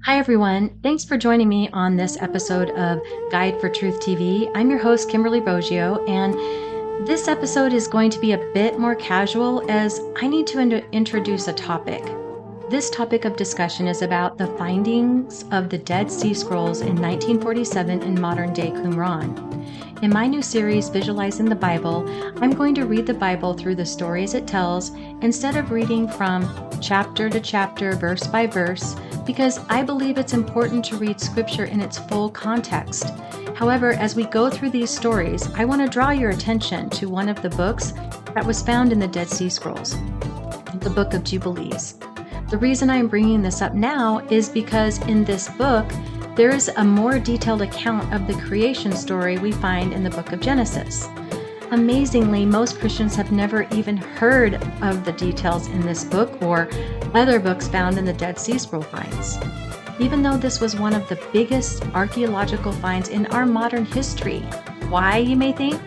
Hi, everyone. Thanks for joining me on this episode of Guide for Truth TV. I'm your host, Kimberly Boggio, and this episode is going to be a bit more casual as I need to introduce a topic. This topic of discussion is about the findings of the Dead Sea Scrolls in 1947 in modern-day Qumran. In my new series, Visualizing the Bible, I'm going to read the Bible through the stories it tells instead of reading from chapter to chapter, verse by verse, because I believe it's important to read Scripture in its full context. However, as we go through these stories, I want to draw your attention to one of the books that was found in the Dead Sea Scrolls, the Book of Jubilees. The reason I'm bringing this up now is because in this book, there is a more detailed account of the creation story we find in the book of Genesis. Amazingly, most Christians have never even heard of the details in this book or other books found in the Dead Sea Scroll finds. Even though this was one of the biggest archaeological finds in our modern history. Why, you may think?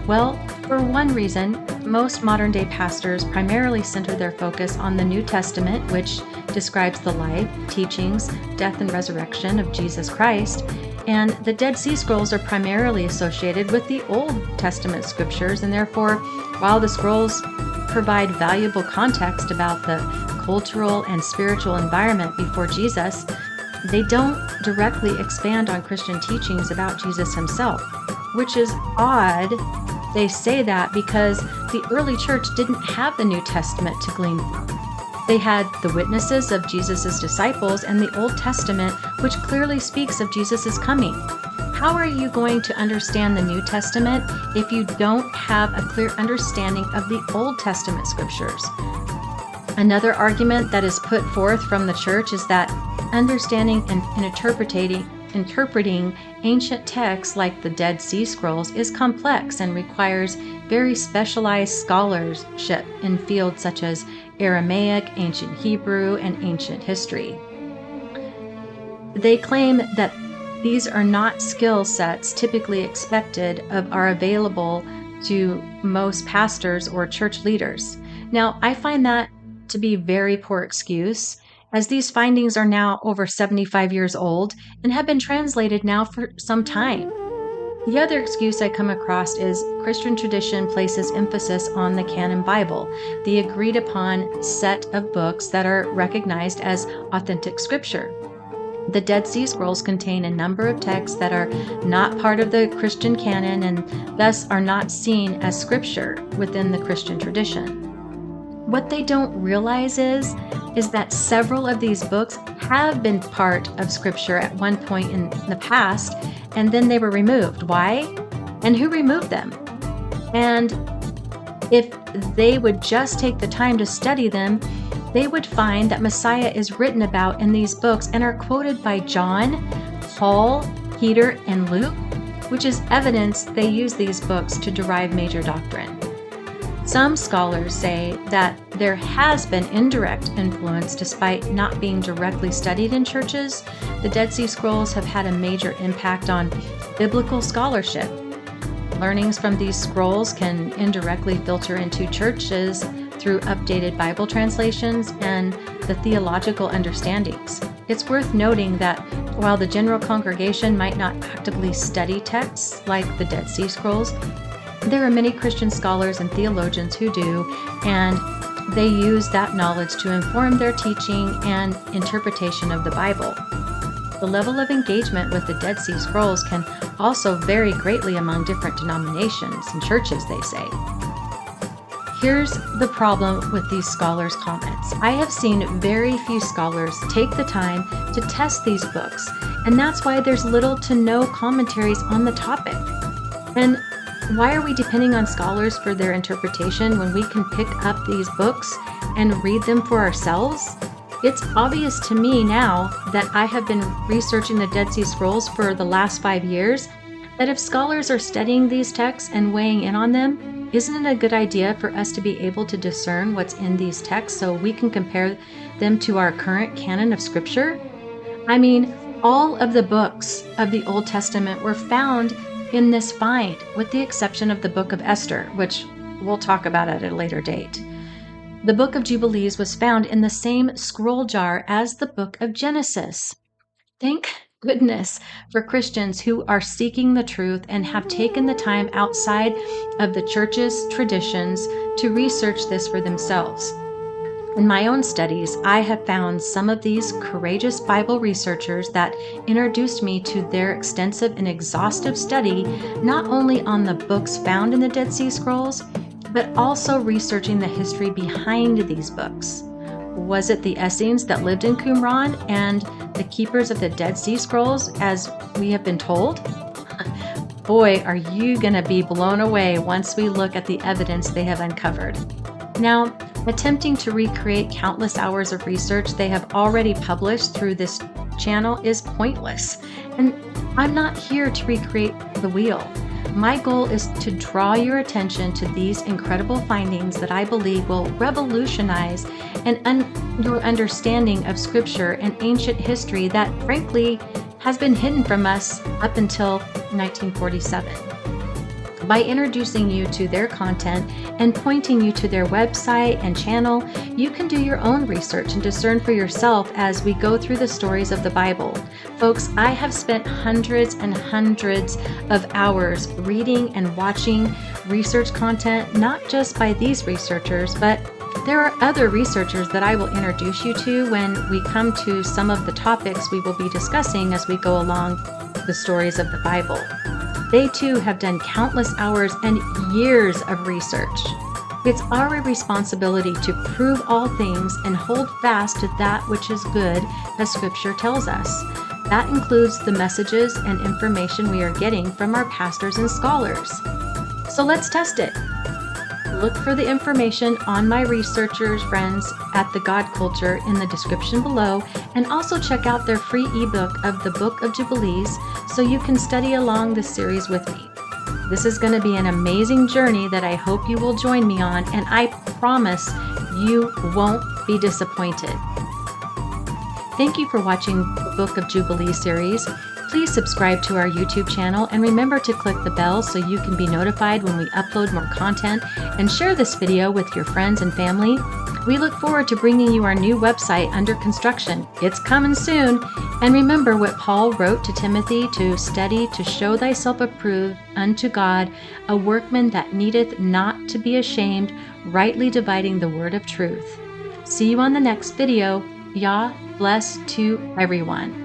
Well, for one reason, most modern-day pastors primarily center their focus on the New Testament, which describes the life, teachings, death, and resurrection of Jesus Christ, and the Dead Sea Scrolls are primarily associated with the Old Testament scriptures, and therefore, while the scrolls provide valuable context about the cultural and spiritual environment before Jesus, they don't directly expand on Christian teachings about Jesus himself, which is odd. They say that because the early church didn't have the New Testament to glean from. They had the witnesses of Jesus' disciples and the Old Testament, which clearly speaks of Jesus' coming. How are you going to understand the New Testament if you don't have a clear understanding of the Old Testament scriptures? Another argument that is put forth from the church is that understanding and interpreting ancient texts like the Dead Sea Scrolls is complex and requires very specialized scholarship in fields such as Aramaic, ancient Hebrew, and ancient history. They claim that these are not skill sets typically expected are available to most pastors or church leaders. Now, I find that to be very poor excuse, as these findings are now over 75 years old and have been translated now for some time. The other excuse I come across is Christian tradition places emphasis on the canon Bible, the agreed upon set of books that are recognized as authentic scripture. The Dead Sea Scrolls contain a number of texts that are not part of the Christian canon and thus are not seen as scripture within the Christian tradition. What they don't realize is that several of these books have been part of Scripture at one point in the past, and then they were removed. Why? And who removed them? And if they would just take the time to study them, they would find that Messiah is written about in these books and are quoted by John, Paul, Peter, and Luke, which is evidence they use these books to derive major doctrine. Some scholars say that there has been indirect influence despite not being directly studied in churches. The Dead Sea Scrolls have had a major impact on biblical scholarship. Learnings from these scrolls can indirectly filter into churches through updated Bible translations and the theological understandings. It's worth noting that while the general congregation might not actively study texts like the Dead Sea Scrolls, there are many Christian scholars and theologians who do, and they use that knowledge to inform their teaching and interpretation of the Bible. The level of engagement with the Dead Sea Scrolls can also vary greatly among different denominations and churches, they say. Here's the problem with these scholars' comments. I have seen very few scholars take the time to test these books, and that's why there's little to no commentaries on the topic. And why are we depending on scholars for their interpretation when we can pick up these books and read them for ourselves? It's obvious to me now that I have been researching the Dead Sea Scrolls for the last 5 years that if scholars are studying these texts and weighing in on them, isn't it a good idea for us to be able to discern what's in these texts so we can compare them to our current canon of Scripture? I mean, all of the books of the Old Testament were found in this find, with the exception of the Book of Esther, which we'll talk about at a later date. The Book of Jubilees was found in the same scroll jar as the Book of Genesis. Thank goodness for Christians who are seeking the truth and have taken the time outside of the church's traditions to research this for themselves. In my own studies, I have found some of these courageous Bible researchers that introduced me to their extensive and exhaustive study, not only on the books found in the Dead Sea Scrolls, but also researching the history behind these books. Was it the Essenes that lived in Qumran and the keepers of the Dead Sea Scrolls, as we have been told? Boy, are you going to be blown away once we look at the evidence they have uncovered. Now, attempting to recreate countless hours of research they have already published through this channel is pointless, and I'm not here to recreate the wheel. My goal is to draw your attention to these incredible findings that I believe will revolutionize your understanding of Scripture and ancient history that, frankly, has been hidden from us up until 1947. By introducing you to their content and pointing you to their website and channel, you can do your own research and discern for yourself as we go through the stories of the Bible. Folks, I have spent hundreds and hundreds of hours reading and watching research content, not just by these researchers, but there are other researchers that I will introduce you to when we come to some of the topics we will be discussing as we go along the stories of the Bible. They too have done countless hours and years of research. It's our responsibility to prove all things and hold fast to that which is good, as Scripture tells us. That includes the messages and information we are getting from our pastors and scholars. So let's test it. Look for the information on my researchers' friends at The God Culture in the description below, and also check out their free ebook of the Book of Jubilees so you can study along this series with me. This is going to be an amazing journey that I hope you will join me on, and I promise you won't be disappointed. Thank you for watching the Book of Jubilees series. Please subscribe to our YouTube channel and remember to click the bell so you can be notified when we upload more content, and share this video with your friends and family. We look forward to bringing you our new website under construction. It's coming soon. And remember what Paul wrote to Timothy, to study, to show thyself approved unto God, a workman that needeth not to be ashamed, rightly dividing the word of truth. See you on the next video. Yah bless to everyone.